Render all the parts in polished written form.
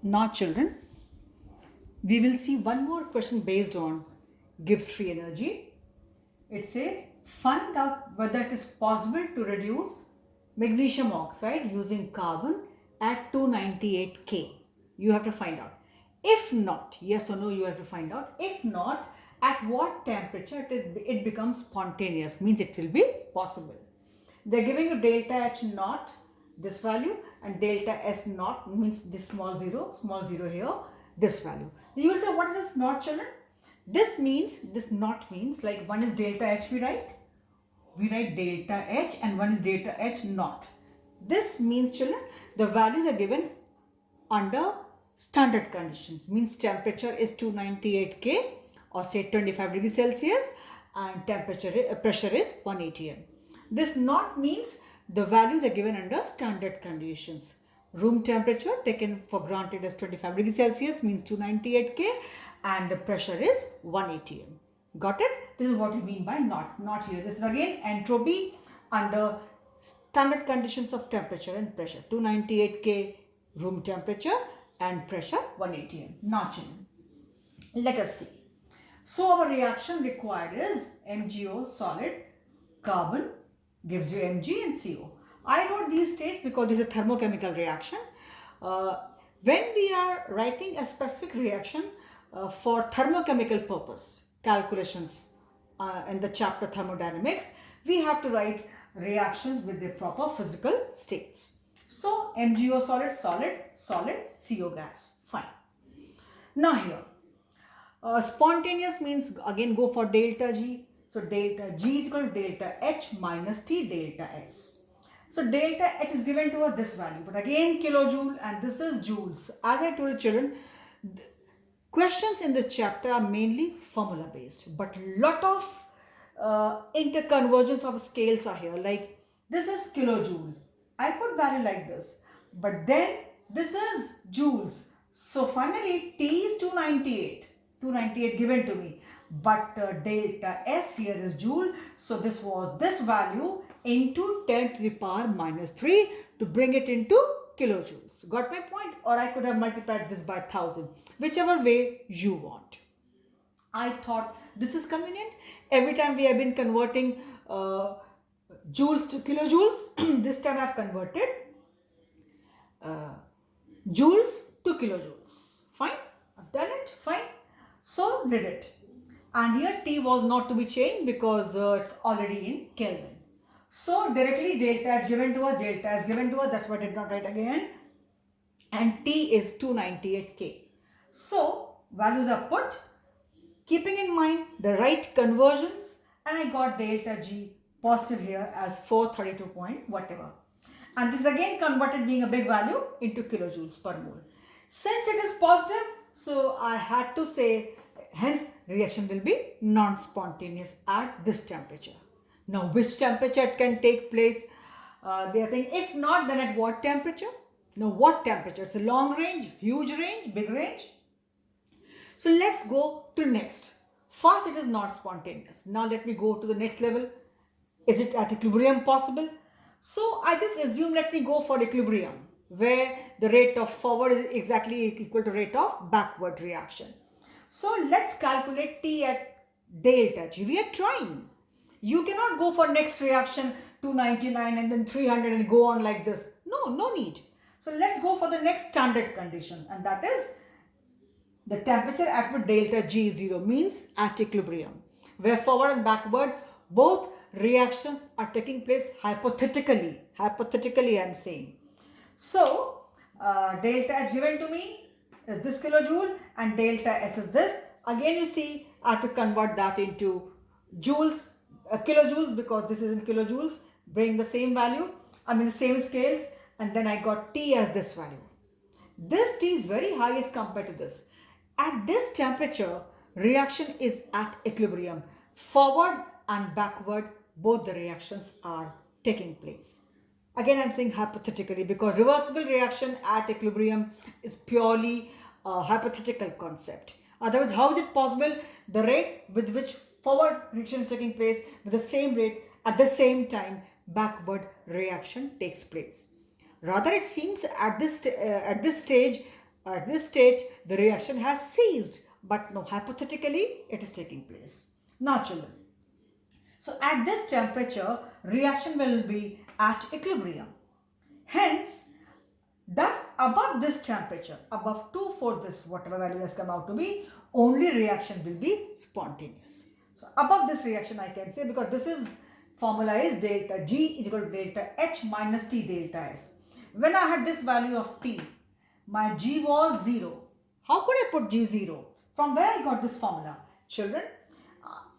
Now, children, we will see one more question based on Gibbs free energy. It says, find out whether it is possible to reduce magnesium oxide using carbon at 298 K. You have to find out. If not, yes or no, you have to find out. If not, at what temperature it becomes spontaneous, means it will be possible. They're giving you delta H naught, this value, and delta S naught means this small zero here, this value. You will say, what is this naught, children? This naught means, like, one is delta H, we write delta H, and one is delta H naught. This means, children, the values are given under standard conditions, means temperature is 298 K or say 25 degrees Celsius, and pressure is 180 M. This not means the values are given under standard conditions. Room temperature taken for granted as 25 degrees Celsius means 298 K, and the pressure is 180 M. Got it? This is what we mean by not here. This is again entropy under standard conditions of temperature and pressure. 298 K room temperature and pressure 180 M. Now, children, let us see. So our reaction required is MgO solid, carbon gives you Mg and CO. I wrote these states because this is a thermochemical reaction. When we are writing a specific reaction for thermochemical purpose calculations in the chapter thermodynamics, we have to write reactions with the proper physical states. So MgO solid, solid, CO gas. Fine. Now here, spontaneous means again go for delta G. So delta G is equal to delta H minus T delta S. So delta H is given to us this value, but again kilojoule, and this is joules. As I told children, questions in this chapter are mainly formula based, but lot of interconvergence of scales are here. Like this is kilojoule, I put value like this, but then this is joules. So finally T is 298 given to me, but delta S here is joule. So this was this value into 10 to the power minus 3 to bring it into kilojoules. Got my point? Or I could have multiplied this by 1000, whichever way you want. I thought this is convenient. Every time we have been converting joules to kilojoules, this time I have converted joules to kilojoules. Fine, I've done it. Fine. So did it. And here T was not to be changed because it's already in Kelvin. So directly delta is given to us, that's why I did not write again. And T is 298 K. So values are put, keeping in mind the right conversions, and I got delta G positive here as 432 point whatever. And this is again converted, being a big value, into kilojoules per mole. Since it is positive, so I had to say, hence reaction will be non-spontaneous at this temperature. Now, which temperature it can take place? They are saying, if not, then at what temperature? Now, what temperature? It's a long range, huge range, big range. So let's go to next. First, it is not spontaneous. Now let me go to the next level. Is it at equilibrium possible? So I just assume, let me go for equilibrium, where the rate of forward is exactly equal to rate of backward reaction. So let's calculate T at delta G. We are trying. You cannot go for next reaction 299 and then 300 and go on like this. No need. So let's go for the next standard condition, and that is the temperature at which delta G is 0, means at equilibrium, where forward and backward both reactions are taking place hypothetically. Hypothetically, I am saying. So delta H given to me is this kilojoule and delta S is this. Again, you see, I have to convert that into joules, kilojoules, because this is in kilojoules, bring the same value, the same scales, and then I got T as this value. This T is very high as compared to this. At this temperature, reaction is at equilibrium. Forward and backward, both the reactions are taking place. Again, I'm saying hypothetically, because reversible reaction at equilibrium is purely a hypothetical concept. Otherwise, how is it possible? The rate with which forward reaction is taking place with the same rate, at the same time backward reaction takes place. Rather, it seems at this stage At this state, the reaction has ceased, but no, hypothetically, it is taking place. Now, children, so at this temperature, reaction will be at equilibrium. Hence, thus above this temperature, above 2 for this, whatever value has come out to be, only reaction will be spontaneous. So above this reaction I can say, because this is formula is delta G is equal to delta H minus T delta S. When I had this value of T, my G was 0. How could I put G 0? From where I got this formula? Children,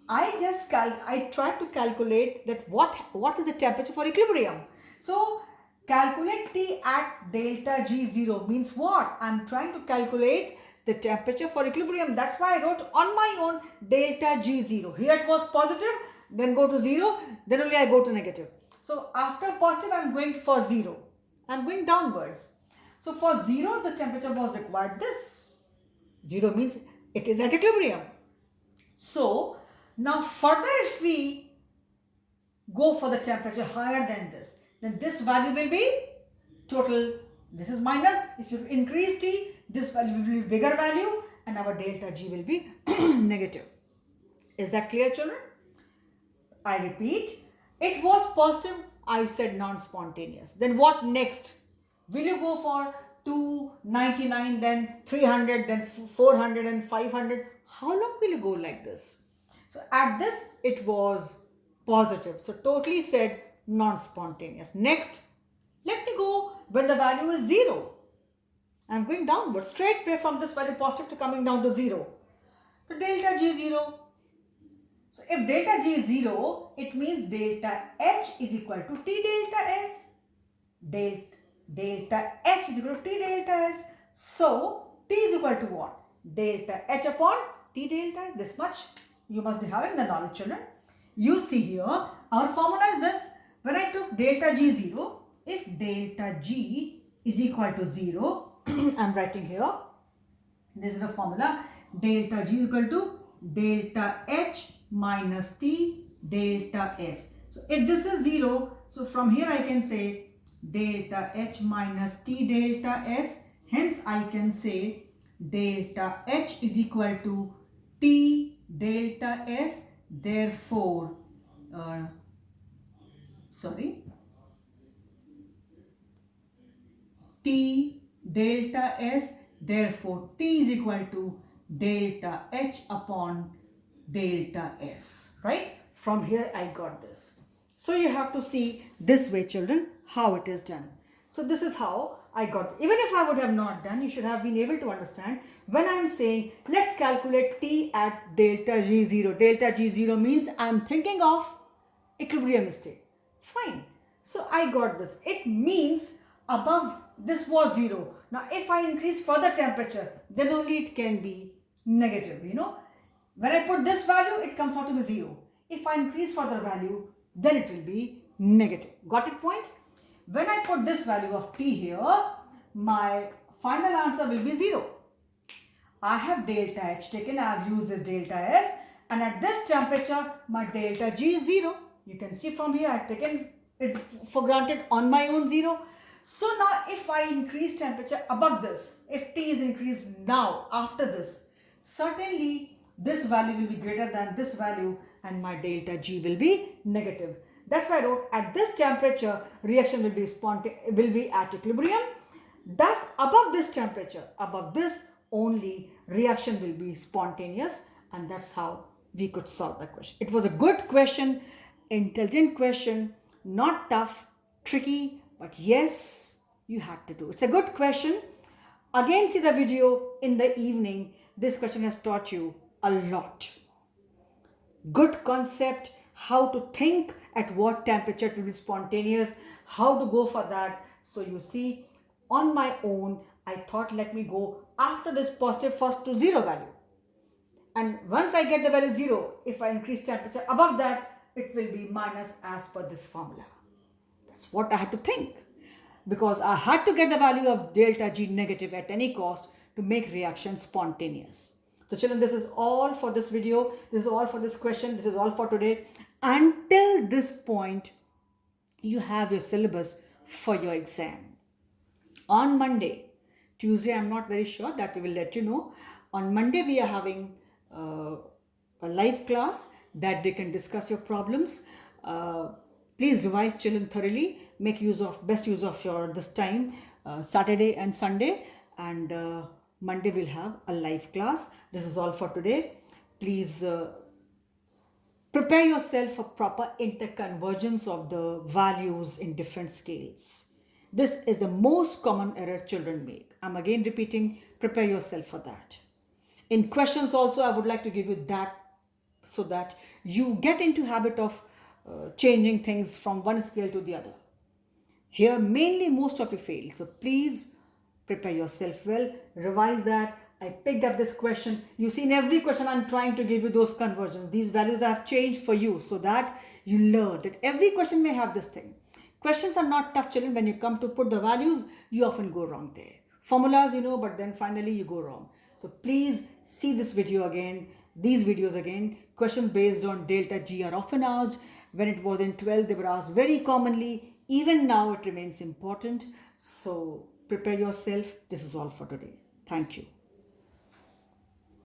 I tried to calculate that what is the temperature for equilibrium. So calculate T at delta G0 means what? I am trying to calculate the temperature for equilibrium. That's why I wrote on my own delta G0. Here it was positive, then go to 0, then only I go to negative. So after positive I am going for 0. I am going downwards. So for 0 the temperature was required this. 0 means it is at equilibrium. So now further if we go for the temperature higher than this, then this value will be total. This is minus. If you increase T, this value will be bigger value and our delta G will be negative. Is that clear, children? I repeat, it was positive. I said non-spontaneous. Then what next? Will you go for 299, then 300, then 400 and 500? How long will you go like this? So at this, it was positive. So totally said non-spontaneous. Next, let me go when the value is 0. I am going downward straight away from this value positive to coming down to 0. So delta G 0. So if delta G is 0, it means delta H is equal to T delta S. Delta H is equal to T delta S. So T is equal to what? Delta H upon T delta S. This much you must be having the knowledge, children. You see here, our formula is this. When I took delta G 0, if delta G is equal to 0, I am writing here, this is the formula, delta G is equal to delta H minus T delta S. So if this is 0, so from here I can say delta H minus T delta S. Hence I can say delta H is equal to T delta S. Therefore, T delta S, therefore T is equal to delta H upon delta S, right? From here I got this. So you have to see this way, children, how it is done. So this is how I got it. Even if I would have not done, you should have been able to understand when I am saying let's calculate T at delta G0. Delta G0 means I am thinking of equilibrium state. Fine. So I got this. It means above this was 0. Now if I increase further temperature, then only it can be negative. You know, when I put this value, it comes out to be 0. If I increase further value, then it will be negative. Got it point? When I put this value of T here, my final answer will be 0. I have delta H taken, I have used this delta S, and at this temperature, my delta G is 0. You can see from here, I have taken it for granted on my own 0. So now if I increase temperature above this, if T is increased now after this, certainly this value will be greater than this value and my delta G will be negative. That's why I wrote at this temperature reaction will be at equilibrium. Thus above this temperature, above this only reaction will be spontaneous, and that's how we could solve the question. It was a good question, intelligent question, not tough, tricky, but yes, you had to do. It's a good question. Again, see the video in the evening. This question has taught you a lot. Good concept, how to think at what temperature it will be spontaneous, how to go for that. So you see, on my own, I thought let me go after this positive first to 0 value. And once I get the value 0, if I increase temperature above that, it will be minus as per this formula. That's what I had to think, because I had to get the value of delta G negative at any cost to make reaction spontaneous. So children, this is all for this video. This is all for this question. This is all for today. Until this point, you have your syllabus for your exam. On Monday, Tuesday, I'm not very sure, that we will let you know. On Monday, we are having a live class that they can discuss your problems. Please revise children thoroughly. Make best use of your this time, Saturday and Sunday, and Monday we'll have a live class. This is all for today. Please prepare yourself for proper interconvergence of the values in different scales. This is the most common error children make. I'm again repeating, prepare yourself for that. In questions also, I would like to give you that so that you get into habit of changing things from one scale to the other. Here, mainly most of you fail. So please prepare yourself well, revise that. I picked up this question. You see, in every question, I'm trying to give you those conversions. These values I have changed for you so that you learn that every question may have this thing. Questions are not tough, children. When you come to put the values, you often go wrong there. Formulas, you know, but then finally you go wrong. So please see this video again, these videos again. Questions based on delta G are often asked. When it was in 12th, they were asked very commonly. Even now, it remains important. So prepare yourself. This is all for today. Thank you.